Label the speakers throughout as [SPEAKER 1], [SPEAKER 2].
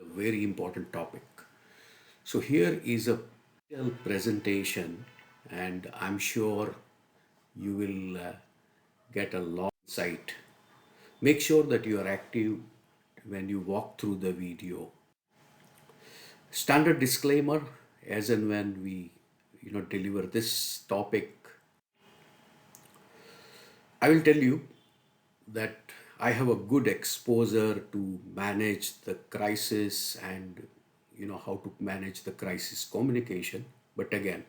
[SPEAKER 1] A very important topic. So here is a detailed presentation, and I'm sure you will get a lot of insight. Make sure that you are active when you walk through the video. Standard disclaimer, as and when we deliver this topic, I will tell you that I have a good exposure to manage the crisis and how to manage the crisis communication. But again,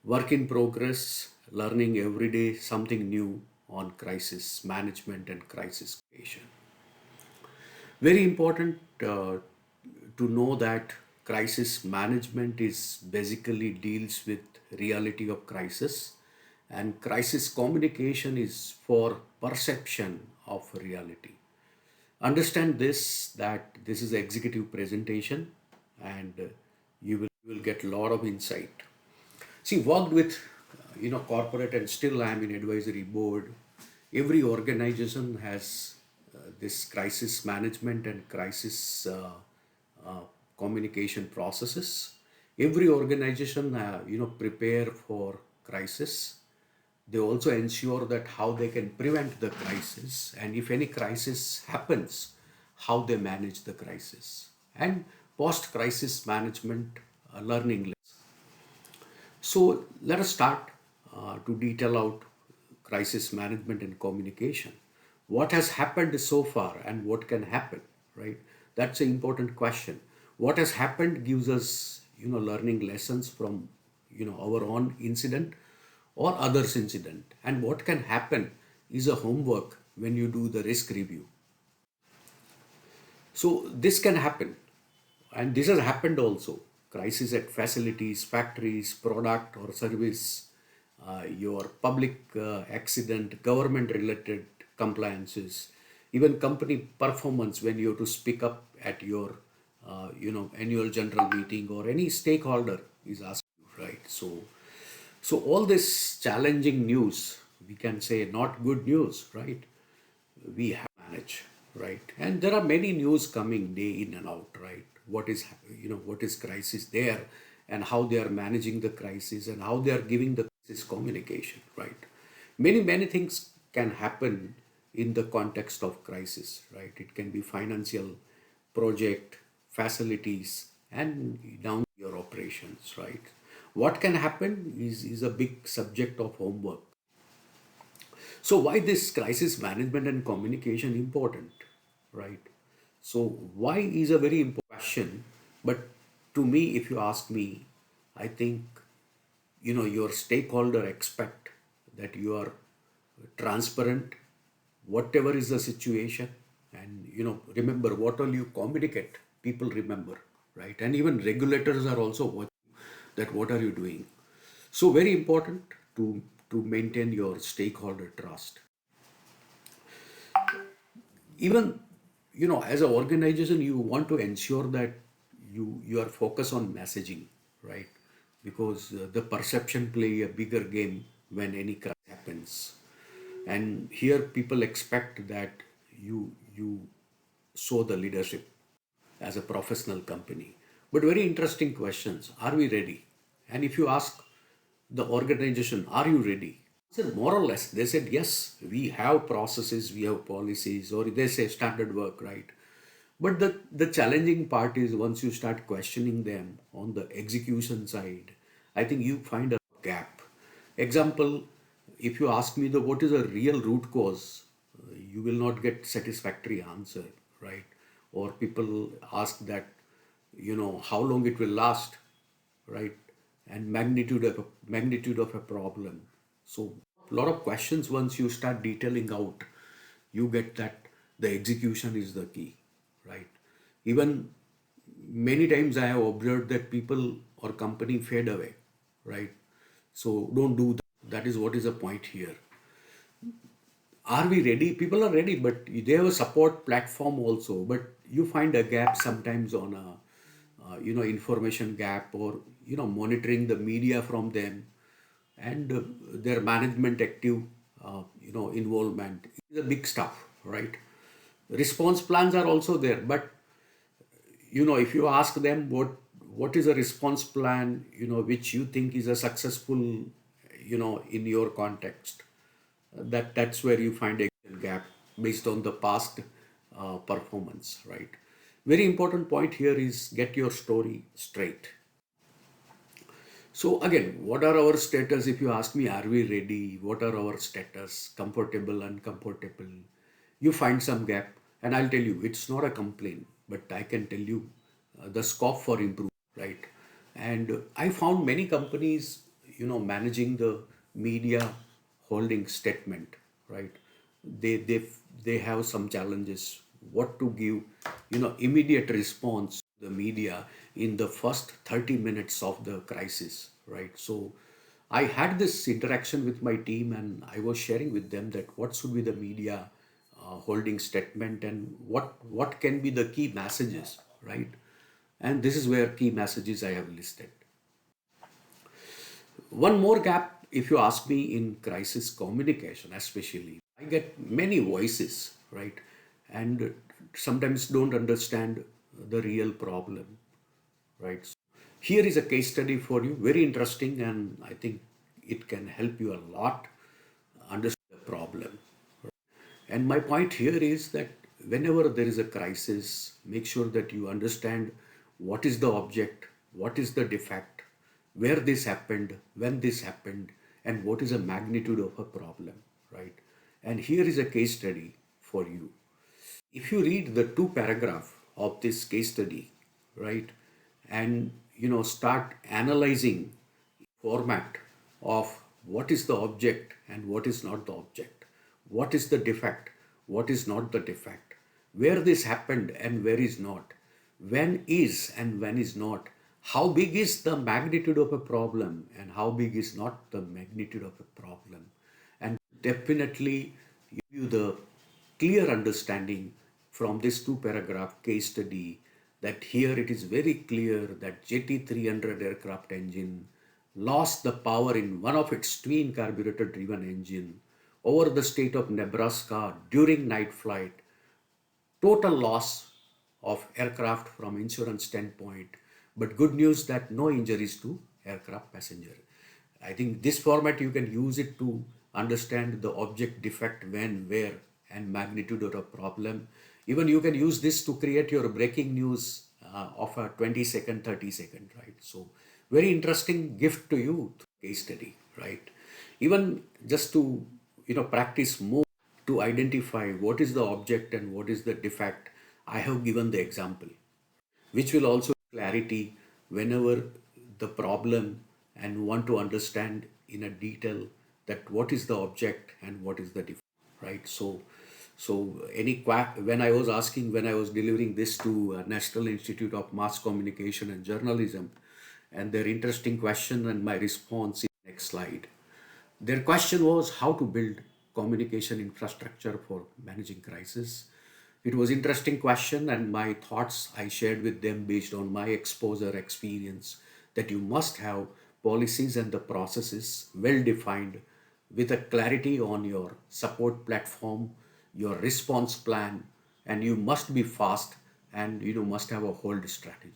[SPEAKER 1] work in progress, learning every day something new on crisis management and crisis communication. Very important to know that crisis management is basically deals with reality of crisis, and crisis communication is for perception of reality. Understand this, that this is an executive presentation, and you will get a lot of insight. See, worked with corporate, and still I am in advisory board. Every organization has this crisis management and crisis uh, communication processes. Every organization prepare for crisis. They also ensure that how they can prevent the crisis, and if any crisis happens, how they manage the crisis, and post crisis management learning lessons. So let us start to detail out crisis management and communication. What has happened so far and what can happen, right? That's an important question. What has happened gives us, learning lessons from, our own incident or others' incident. And what can happen is a homework when you do the risk review. So this can happen, and this has happened also. Crisis at facilities, factories, product or service, your public accident, government-related compliances, even company performance when you have to speak up at your, annual general meeting, or any stakeholder is asked you, right? So all this challenging news, we can say not good news, right? We have to manage, right? And there are many news coming day in and out, right? What is crisis there, and how they are managing the crisis, and how they are giving the crisis communication, right? Many things can happen in the context of crisis, right? It can be financial, project, facilities, and down to your operations, right? What can happen is a big subject of homework. So why this crisis management and communication important, right? So why is a very important question, but to me, if you ask me, I think your stakeholder expect that you are transparent, whatever is the situation, and remember what all you communicate, people remember, right? And even regulators are also watching that what are you doing. So very important to maintain your stakeholder trust. Even as an organization, you want to ensure that you are focused on messaging, right? Because the perception play a bigger game when any crisis happens, and here people expect that you show the leadership as a professional company. But very interesting questions: are we ready? And if you ask the organization, are you ready? Said more or less, they said yes, we have processes, we have policies, or they say standard work, right? But the challenging part is once you start questioning them on the execution side, I think you find a gap. Example, if you ask me the what is a real root cause, you will not get satisfactory answer, right? Or people ask that, how long it will last, right? And magnitude of a problem. So a lot of questions, once you start detailing out, you get that the execution is the key, right? Even many times I have observed that people or company fade away, right? So don't do that. That is what is the point here. Are we ready? People are ready, but they have a support platform also. But you find a gap sometimes on a information gap, or monitoring the media from them, and their management active involvement is a big stuff, right? Response plans are also there, but if you ask them what is a response plan, which you think is a successful, in your context, that's where you find a gap based on the past performance, right? Very important point here is get your story straight. So again, what are our status? If you ask me, are we ready? What are our status? Comfortable, uncomfortable? You find some gap, and I'll tell you, it's not a complaint, but I can tell you the scope for improvement, right? And I found many companies, managing the media holding statement, right? They they they have some challenges. What to give, immediate response to the media in the first 30 minutes of the crisis, right? So I had this interaction with my team, and I was sharing with them that what should be the media holding statement, and what can be the key messages, right? And this is where key messages I have listed. One more gap, if you ask me, in crisis communication, especially, I get many voices, right? And sometimes don't understand the real problem, right? So here is a case study for you, very interesting, and I think it can help you a lot understand the problem. And my point here is that whenever there is a crisis, make sure that you understand what is the object, what is the defect, where this happened, when this happened, and what is the magnitude of a problem, right? And here is a case study for you. If you read the two paragraph of this case study, right, and start analyzing format of what is the object and what is not the object, what is the defect, what is not the defect, where this happened and where is not, when is and when is not, how big is the magnitude of a problem and how big is not the magnitude of a problem, and definitely give you the clear understanding from this two paragraph case study that here it is very clear that JT300 aircraft engine lost the power in one of its twin carburetor driven engine over the state of Nebraska during night flight. Total loss of aircraft from insurance standpoint, but good news that no injuries to aircraft passenger. I think this format you can use it to understand the object defect, when, where, and magnitude of a problem. Even you can use this to create your breaking news of a 20-second, 30-second, right? So very interesting gift to you, case study, right? Even just to practice more to identify what is the object and what is the defect, I have given the example, which will also clarity whenever the problem and want to understand in a detail that what is the object and what is the defect, right? So when I was asking, when I was delivering this to National Institute of Mass Communication and Journalism, and their interesting question and my response in the next slide. Their question was how to build communication infrastructure for managing crisis. It was interesting question, and my thoughts I shared with them based on my exposure experience that you must have policies and the processes well defined with a clarity on your support platform, your response plan, and you must be fast, and must have a hold strategy.